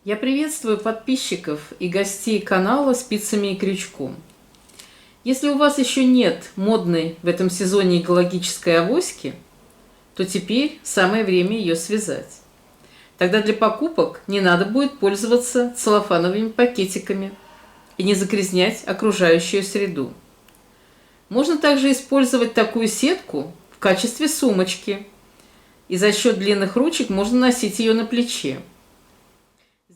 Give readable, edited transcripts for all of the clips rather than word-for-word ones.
Я приветствую подписчиков и гостей канала «Спицами и крючком». Если у вас еще нет модной в этом сезоне экологической авоськи, то теперь самое время ее связать. Тогда для покупок не надо будет пользоваться целлофановыми пакетиками и не загрязнять окружающую среду. Можно также использовать такую сетку в качестве сумочки, и за счет длинных ручек можно носить ее на плече.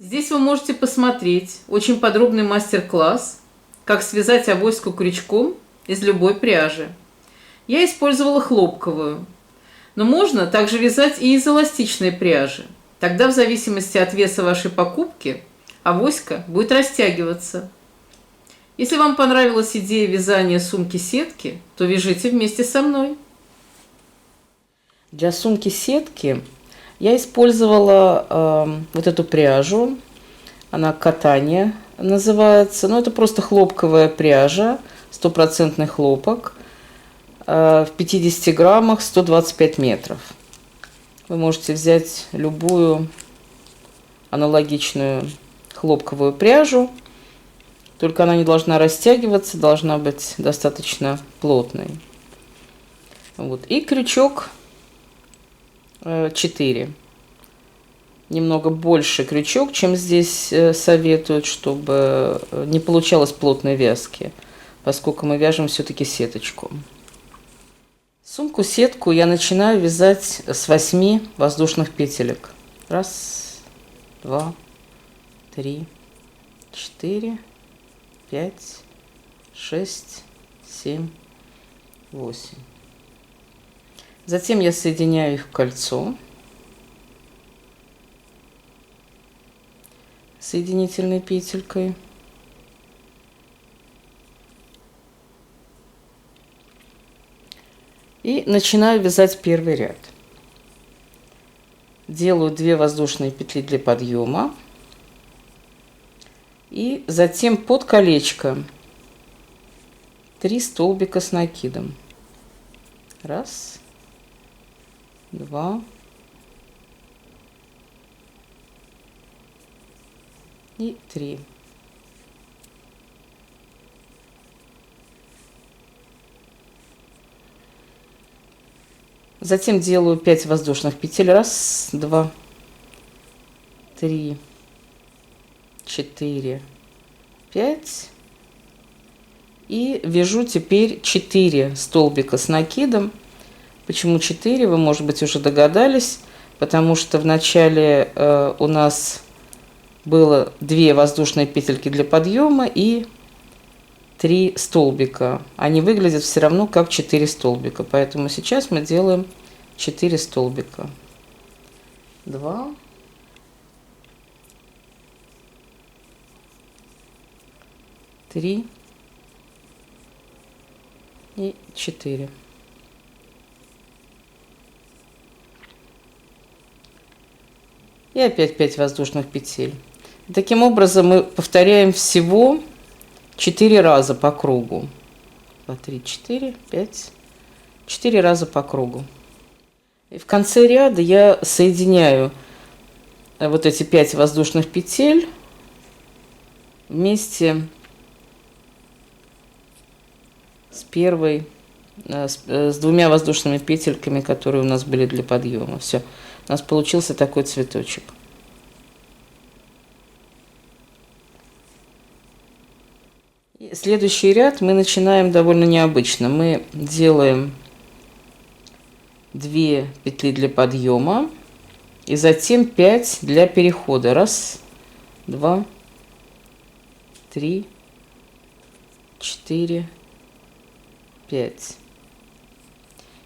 Здесь вы можете посмотреть очень подробный мастер-класс, как связать авоську крючком из любой пряжи. Я использовала хлопковую, но можно также вязать и из эластичной пряжи. Тогда в зависимости от веса вашей покупки авоська будет растягиваться. Если вам понравилась идея вязания сумки-сетки, то вяжите вместе со мной. Для сумки-сетки я использовала вот эту пряжу, она катание называется, но это просто хлопковая пряжа, 100% хлопок, в 50 граммах 125 метров. Вы можете взять любую аналогичную хлопковую пряжу, только она не должна растягиваться, должна быть достаточно плотной. Вот. И крючок 4. Немного больше крючок, чем здесь советуют, чтобы не получалось плотной вязки, поскольку мы вяжем все-таки сеточку. Сумку-сетку я начинаю вязать с 8 воздушных петелек. 1, 2, 3, 4, 5, 6, 7, 8. Затем я соединяю их в кольцо соединительной петелькой. И начинаю вязать первый ряд. Делаю 2 воздушные петли для подъема. И затем под колечко 3 столбика с накидом. 1, 2 и 3. Затем делаю 5 воздушных петель. 1, 2, 3, 4, 5. И вяжу теперь 4 столбика с накидом. Почему 4? Вы, может быть, уже догадались, потому что в начале у нас было 2 воздушные петельки для подъема и 3 столбика. Они выглядят все равно как 4 столбика, поэтому сейчас мы делаем 4 столбика. 2, 3 и 4. И опять 5 воздушных петель. Таким образом мы повторяем всего 4 раза по кругу. 2, 3, 4, 5. 4 раза по кругу. И в конце ряда я соединяю вот эти 5 воздушных петель вместе с первой, с 2 воздушными петельками, которые у нас были для подъема. Все. У нас получился такой цветочек. И следующий ряд мы начинаем довольно необычно. Мы делаем 2 петли для подъема и затем 5 для перехода. 1, 2, 3, 4, 5.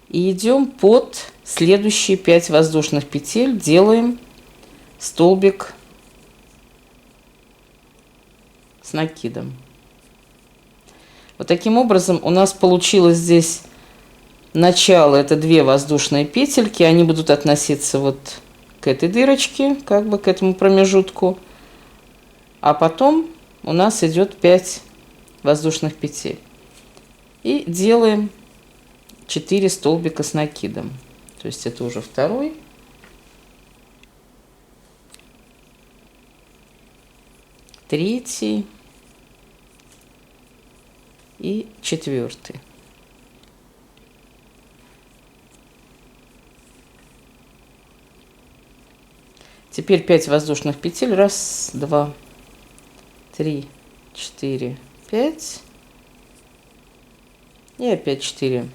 И идем под следующие 5 воздушных петель, делаем столбик с накидом. Вот таким образом у нас получилось здесь начало, это 2 воздушные петельки, они будут относиться вот к этой дырочке, как бы к этому промежутку, а потом у нас идет 5 воздушных петель. И делаем 4 столбика с накидом. То есть это уже второй. третий и четвертый. Теперь 5 воздушных петель. Раз, два, три, четыре, 5. И опять 4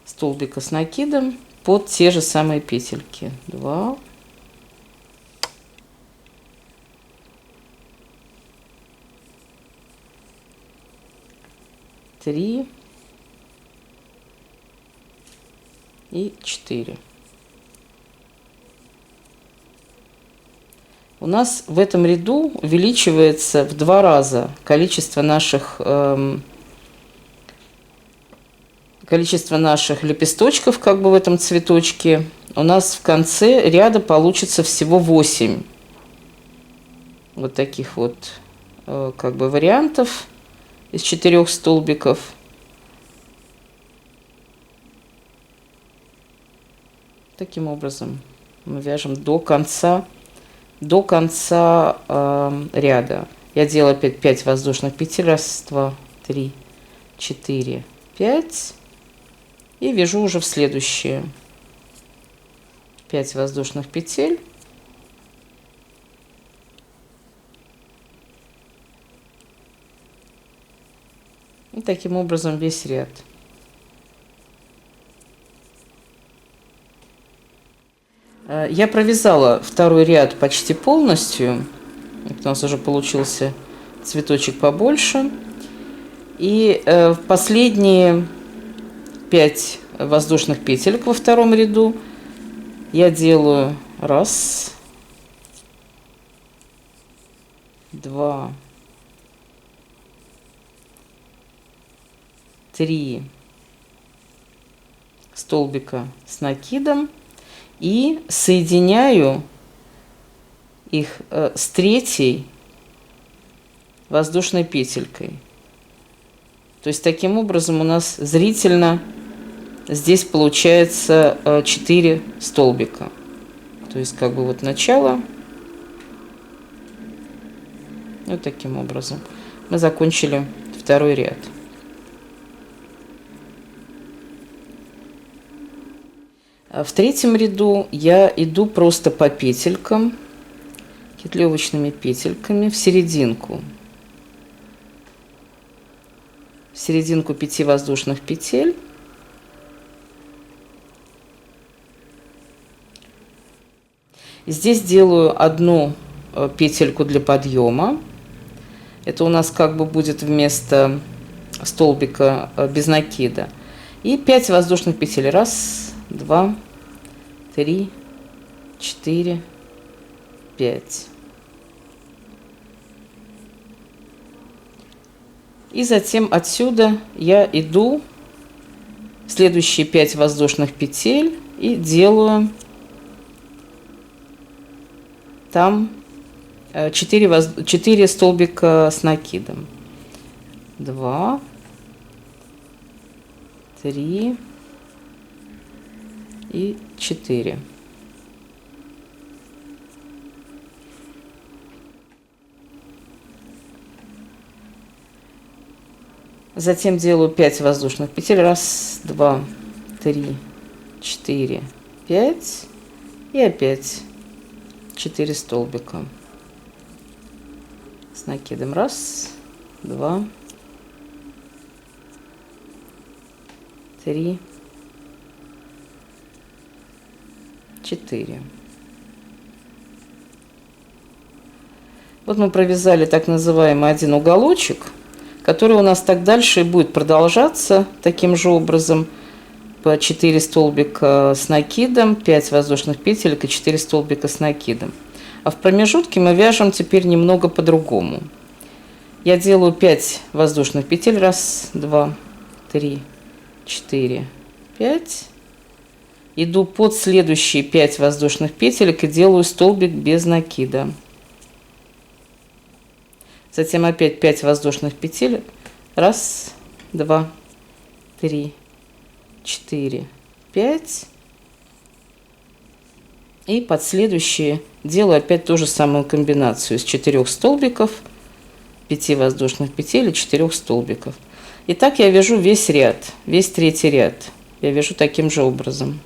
столбика с накидом под те же самые петельки. 2, 3 и 4. У нас в этом ряду увеличивается в 2 раза количество наших лепесточков, как бы в этом цветочке. У нас в конце ряда получится всего 8 вот таких вот как бы вариантов из 4 столбиков. Таким образом мы вяжем до конца ряда. Я делаю опять 5 воздушных петель. Раз, два, три, 4, 5. И вяжу уже в следующие 5 воздушных петель. И таким образом весь ряд. Я провязала второй ряд почти полностью. У нас уже получился цветочек побольше. И в последние 5 воздушных петелек во втором ряду я делаю раз, два, 3 столбика с накидом и соединяю их с 3 воздушной петелькой. То есть таким образом у нас зрительно здесь получается 4 столбика. То есть как бы вот начало. Вот таким образом мы закончили второй ряд. В третьем ряду я иду просто по петелькам, петлевочными петельками в серединку. В серединку 5 воздушных петель. Здесь делаю одну петельку для подъема. Это у нас как бы будет вместо столбика без накида. И 5 воздушных петель. Раз, два, 3, 4, 5. И затем отсюда я иду в следующие 5 воздушных петель и делаю там 4 столбика с накидом. 2, 3 и 4. Затем делаю 5 воздушных петель. Раз, два, 3, 4, 5. И опять 4 столбика с накидом. Раз, два, 3, 4. Вот мы провязали так называемый один уголочек, который у нас так дальше и будет продолжаться таким же образом. По 4 столбика с накидом, 5 воздушных петелек и 4 столбика с накидом. А в промежутке мы вяжем теперь немного по-другому. Я делаю 5 воздушных петель. Раз, два, 3, 4, 5. Иду под следующие 5 воздушных петелек и делаю столбик без накида. Затем опять 5 воздушных петель. Раз, два, 3, 4, 5. И под следующие делаю опять ту же самую комбинацию из 4 столбиков, 5 воздушных петель и 4 столбиков. И так я вяжу весь ряд, весь третий ряд. Я вяжу таким же образом.